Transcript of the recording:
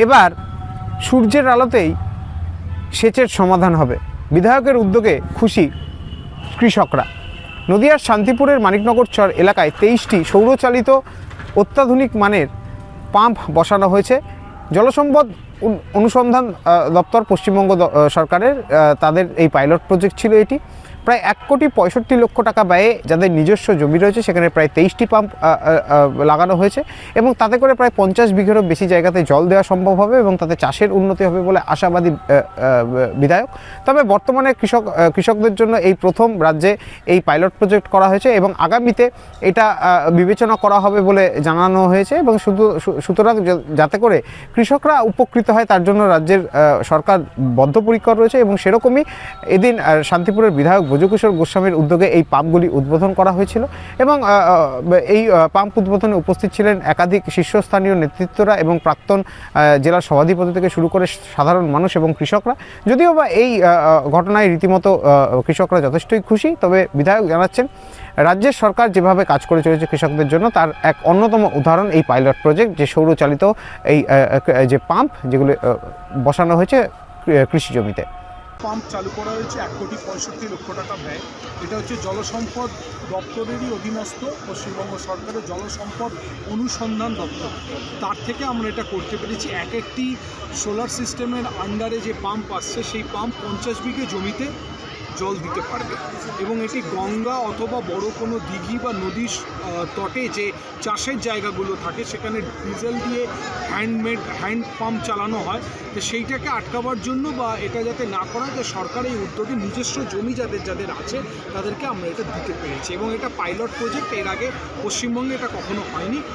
এবার সূর্যের আলোতেই সেচের সমাধান হবে। বিধায়কের উদ্যোগে খুশি কৃষকরা। নদিয়ার শান্তিপুরের মানিকনগর চর এলাকায় 23টি সৌরচালিত অত্যাধুনিক মানের পাম্প বসানো হয়েছে। জলসম্পদ অনুসন্ধান দপ্তর পশ্চিমবঙ্গ সরকারের তাদের এই পাইলট প্রজেক্ট ছিল। এটি প্রায় 1,65,00,000 টাকা ব্যয়ে যাদের নিজস্ব জমি রয়েছে সেখানে প্রায় 23টি পাম্প লাগানো হয়েছে এবং তাতে করে প্রায় 50 বিঘেরও বেশি জায়গাতে জল দেওয়া সম্ভব হবে এবং তাতে চাষের উন্নতি হবে বলে আশাবাদী বিধায়ক। তবে বর্তমানে কৃষকদের জন্য এই প্রথম রাজ্যে এই পাইলট প্রজেক্ট করা হয়েছে এবং আগামীতে এটা বিবেচনা করা হবে বলে জানানো হয়েছে এবং সুতরাং যাতে করে কৃষকরা উপকৃত হয় তার জন্য রাজ্যের সরকার বদ্ধপরিকর রয়েছে এবং সেরকমই এদিন শান্তিপুরের বিধায়ক ব্রজকিশোর গোস্বামীর উদ্যোগে এই পাম্পগুলি উদ্বোধন করা হয়েছিল এবং এই পাম্প উদ্বোধনে উপস্থিত ছিলেন একাধিক শীর্ষস্থানীয় নেতৃত্বরা এবং প্রাক্তন জেলার সভাধিপতি থেকে শুরু করে সাধারণ মানুষ এবং কৃষকরা। যদিও বা এই ঘটনায় রীতিমতো কৃষকরা যথেষ্টই খুশি, তবে বিধায়ক জানাচ্ছেন রাজ্যের সরকার যেভাবে কাজ করে চলেছে কৃষকদের জন্য তার এক অন্যতম উদাহরণ এই পাইলট প্রজেক্ট, যে সৌরচালিত এই যে পাম্প যেগুলো বসানো হয়েছে কৃষি জমিতে। পাম্প চালু করা হয়েছে 1,65,00,000 টাকা ব্যয়। এটা হচ্ছে জলসম্পদ দপ্তরেরই অধীনস্থ পশ্চিমবঙ্গ সরকারের জলসম্পদ অনুসন্ধান দপ্তর। তার থেকে আমরা এটা করতে পেরেছি। একটি সোলার সিস্টেমের আন্ডারে যে পাম্প আসছে সেই পাম্প 50 বিঘে জমিতে জল দিতে পারবে এবং এটি গঙ্গা অথবা বড় কোনো দিঘি বা নদীর তটে যে চাষের জায়গাগুলো থাকে সেখানে ডিজেল দিয়ে হ্যান্ড পাম্প চালানো হয়। তো সেইটাকে আটকাবার জন্য বা এটা যাতে না করা যায় সরকার এই উদ্যোগে নিজস্ব জমি যাদের আছে তাদেরকে আমরা এটা দিতে পেরেছি এবং এটা পাইলট প্রজেক্ট। এর আগে পশ্চিমবঙ্গে এটা কখনো হয়নি।